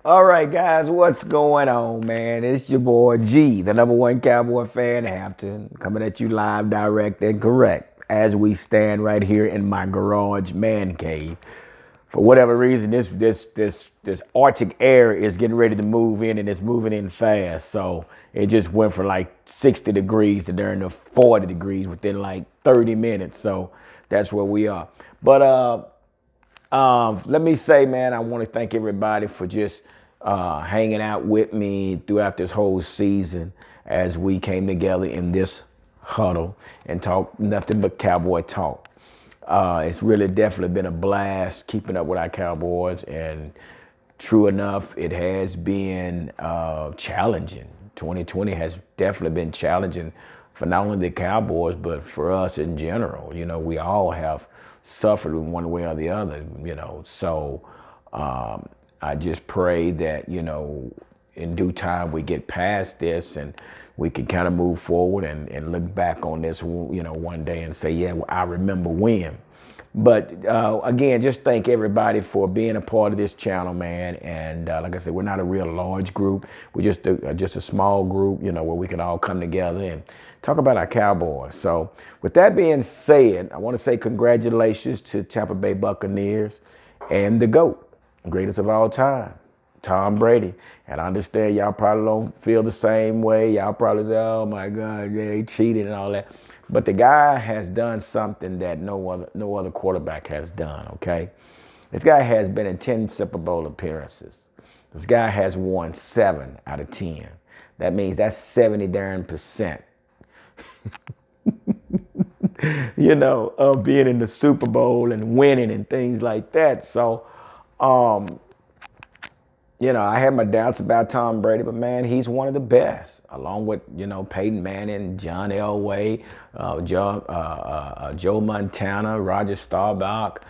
All right, guys, what's going on, man? It's your boy G, the number one Cowboy fan, Hampton, coming at you live, direct, and correct as we stand right here in my garage man cave. For whatever reason, this Arctic air is getting ready to move in, and it's moving in fast. So it just went from like 60 degrees to during the 40 degrees within like 30 minutes. So that's where we are. But let me say, man, I want to thank everybody for just hanging out with me throughout this whole season as we came together in this huddle and talk nothing but Cowboy talk. It's really definitely been a blast keeping up with our Cowboys, and true enough, it has been challenging. 2020 has definitely been challenging for not only the Cowboys, but for us in general. You know, we all have suffered in one way or the other, you know. So I just pray that, you know, in due time we get past this and we can kind of move forward and look back on this, you know, one day and say, yeah, well, I remember when. But again, just thank everybody for being a part of this channel, man. And like I said, we're not a real large group. We're just a small group, you know, where we can all come together and talk about our Cowboys. So with that being said, I want to say congratulations to Tampa Bay Buccaneers and the GOAT, greatest of all time, Tom Brady. And I understand y'all probably don't feel the same way. Y'all probably say, oh my God, yeah, he cheated and all that. But the guy has done something that no other quarterback has done, okay? This guy has been in 10 Super Bowl appearances. This guy has won 7 out of 10. That means that's 70 darn percent, you know, of being in the Super Bowl and winning and things like that. So, you know, I had my doubts about Tom Brady, but man, he's one of the best, along with, you know, Peyton Manning, John Elway, Joe Montana, Roger Staubach,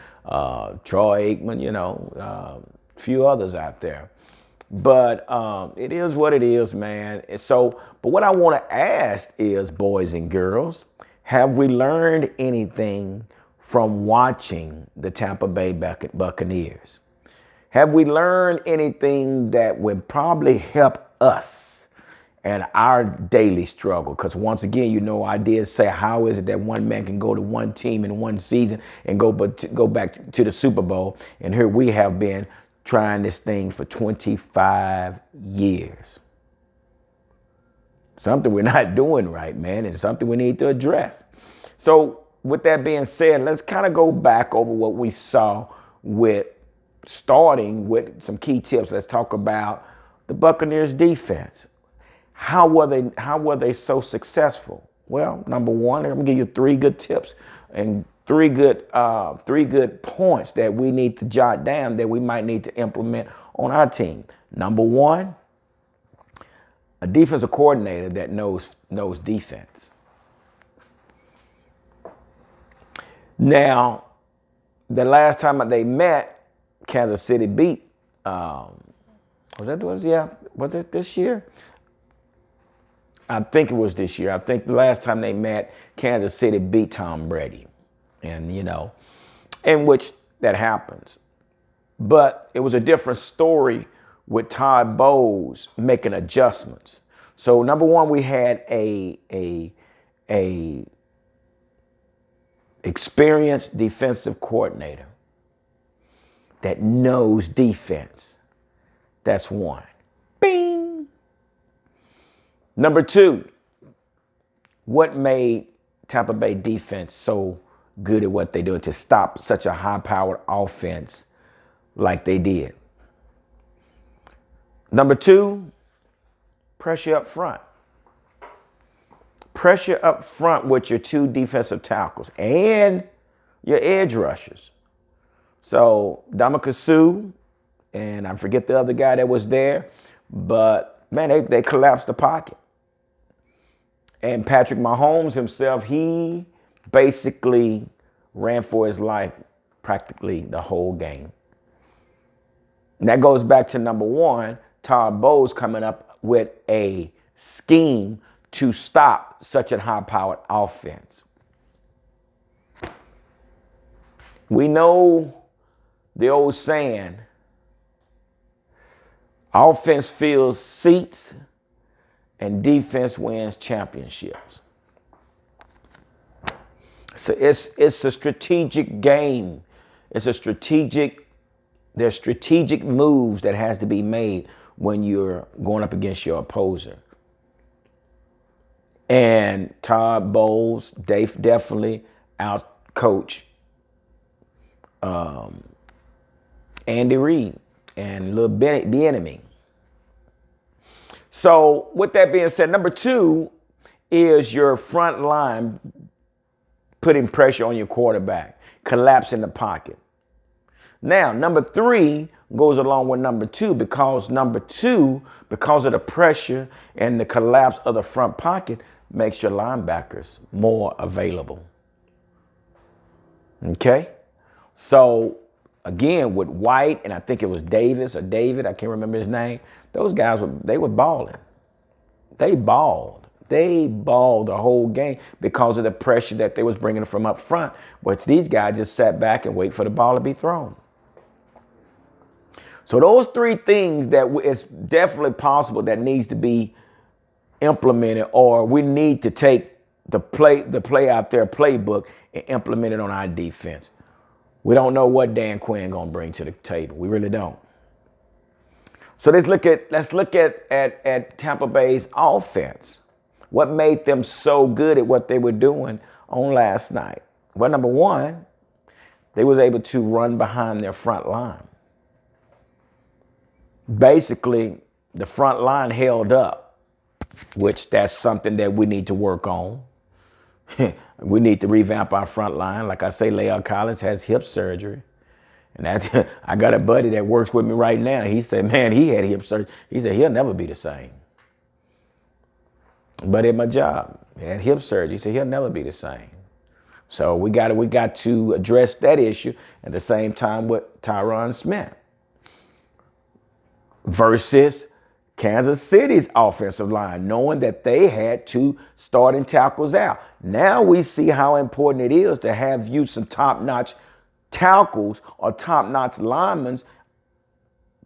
Troy Aikman, you know, a few others out there. But it is what it is, man. And so, but what I want to ask is, boys and girls, have we learned anything from watching the Tampa Bay Buccaneers? Have we learned anything that would probably help us and our daily struggle? Because once again, you know, I did say, how is it that one man can go to one team in one season and go back to the Super Bowl? And here we have been trying this thing for 25 years. Something we're not doing right, man, and something we need to address. So with that being said, let's kind of go back over what we saw with starting with some key tips. Let's talk about the Buccaneers defense. How were they so successful? Well, number one, I'm gonna give you 3 good tips and 3 good points that we need to jot down that we might need to implement on our team. Number one, a defensive coordinator that knows defense. Now, the last time they met, Kansas City beat, was it this year? I think it was this year. I think the last time they met, Kansas City beat Tom Brady. And, you know, in which that happens. But it was a different story with Todd Bowles making adjustments. So number one, we had a experienced defensive coordinator that knows defense. That's one. Bing. Number 2, what made Tampa Bay defense so good at what they do to stop such a high-powered offense like they did? Number 2, pressure up front. Pressure up front with your 2 defensive tackles and your edge rushers. So Ndamukong, and I forget the other guy that was there, but man, they collapsed the pocket. And Patrick Mahomes himself, he basically ran for his life practically the whole game. And that goes back to number 1, Todd Bowles coming up with a scheme to stop such a high-powered offense. We know the old saying, Offense fills seats and defense wins championships. So it's a strategic game. There's strategic moves that has to be made when you're going up against your opposer. And Todd Bowles, they definitely out-coach Andy Reid and little the enemy. So with that being said, number 2 is your front line putting pressure on your quarterback, collapsing the pocket. Now, number 3 goes along with number 2 because because of the pressure and the collapse of the front pocket, makes your linebackers more available. Okay? So, again, with White, and I think it was Davis or David, I can't remember his name, those guys, they were balling. They balled. They balled the whole game because of the pressure that they was bringing from up front, which these guys just sat back and wait for the ball to be thrown. So those 3 things that it's definitely possible that needs to be implemented, or we need to take the play out there playbook and implement it on our defense. We don't know what Dan Quinn gonna bring to the table. We really don't. So let's look at Tampa Bay's offense. What made them so good at what they were doing on last night? Well, number 1, they was able to run behind their front line. Basically, the front line held up, which that's something that we need to work on. We need to revamp our front line. Like I say, La'el Collins has hip surgery. And I got a buddy that works with me right now. He said, man, he had hip surgery. He said, he'll never be the same. But at my job, he had hip surgery. He said, he'll never be the same. So we got to address that issue at the same time with Tyron Smith versus Kansas City's offensive line, knowing that they had 2 starting tackles out. Now we see how important it is to have you some top-notch tackles or top-notch linemen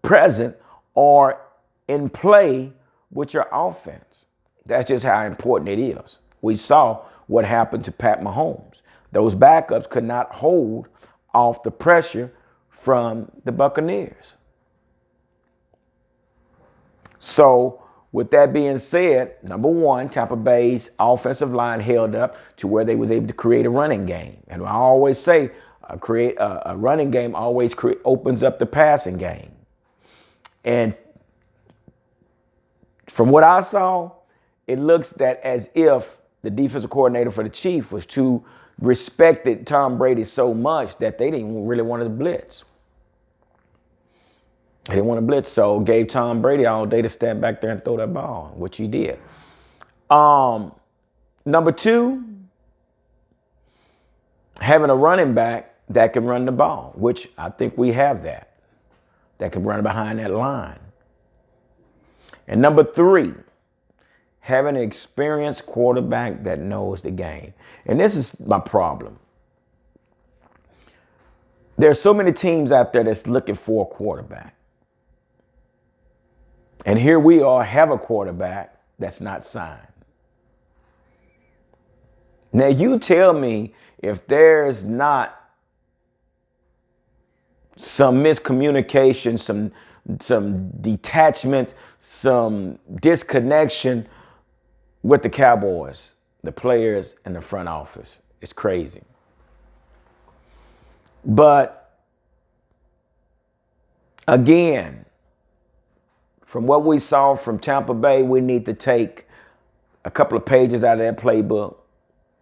present or in play with your offense. That's just how important it is. We saw what happened to Pat Mahomes. Those backups could not hold off the pressure from the Buccaneers. So with that being said, number 1, Tampa Bay's offensive line held up to where they was able to create a running game. And I always say, create a running game always opens up the passing game. And from what I saw, it looks that as if the defensive coordinator for the Chiefs was too respected Tom Brady so much that they didn't really want to blitz. They didn't want to blitz, so gave Tom Brady all day to stand back there and throw that ball, which he did. Number 2, having a running back that can run the ball, which I think we have that can run behind that line. And number 3, having an experienced quarterback that knows the game. And this is my problem. There's so many teams out there that's looking for a quarterback. And here we are, have a quarterback that's not signed. Now you tell me if there's not some miscommunication, some detachment, some disconnection with the Cowboys, the players, and the front office. It's crazy. But again, from what we saw from Tampa Bay, we need to take a couple of pages out of their playbook,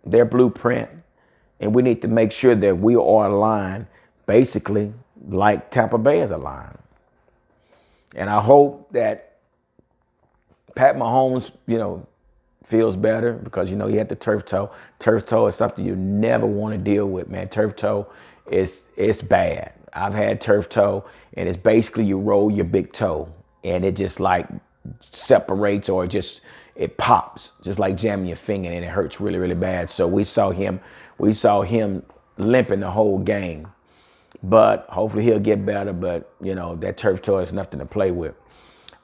their blueprint, and we need to make sure that we are aligned basically like Tampa Bay is aligned. And I hope that Pat Mahomes, feels better because, he had the turf toe. Turf toe is something you never want to deal with, man. Turf toe it's bad. I've had turf toe, and it's basically you roll your big toe, and it just like separates or it pops, just like jamming your finger, and it hurts really, really bad. So we saw him limping the whole game. But hopefully he'll get better. But, that turf toe is nothing to play with.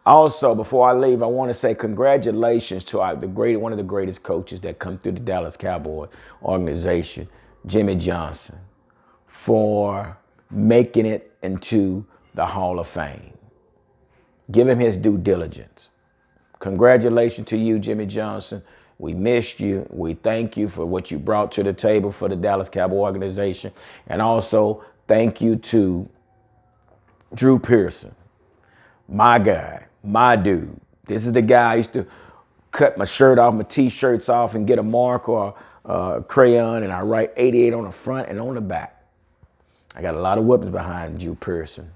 Also, before I leave, I want to say congratulations to one of the greatest coaches that come through the Dallas Cowboys organization, Jimmy Johnson, for making it into the Hall of Fame. Give him his due diligence. Congratulations to you, Jimmy Johnson. We missed you. We thank you for what you brought to the table for the Dallas Cowboy organization. And also, thank you to Drew Pearson, my guy, my dude. This is the guy I used to cut my shirt off, my T-shirts off, and get a mark or a crayon, and I write 88 on the front and on the back. I got a lot of whoopings behind Drew Pearson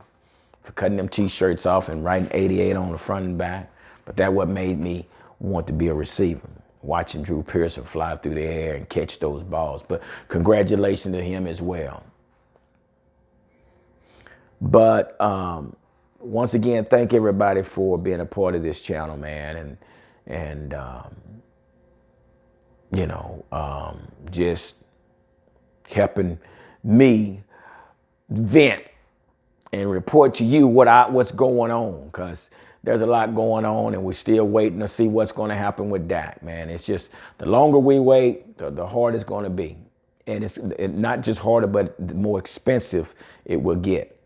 for cutting them T-shirts off and writing 88 on the front and back. But that what made me want to be a receiver, watching Drew Pearson fly through the air and catch those balls. But congratulations to him as well. But once again, thank everybody for being a part of this channel, man, and just helping me vent and report to you what's going on, because there's a lot going on, and we're still waiting to see what's going to happen with Dak, man. It's just the longer we wait, the harder it's going to be, and it's not just harder, but the more expensive it will get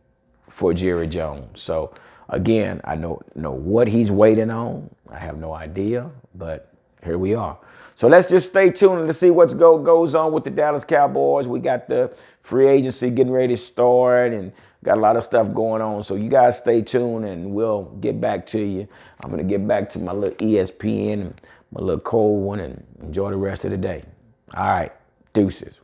for Jerry Jones. So again, I know what he's waiting on. I have no idea, but here we are. So let's just stay tuned to see what goes on with the Dallas Cowboys. We got the free agency getting ready to start, and got a lot of stuff going on. So you guys stay tuned, and we'll get back to you. I'm going to get back to my little ESPN, and my little cold one, and enjoy the rest of the day. All right, deuces.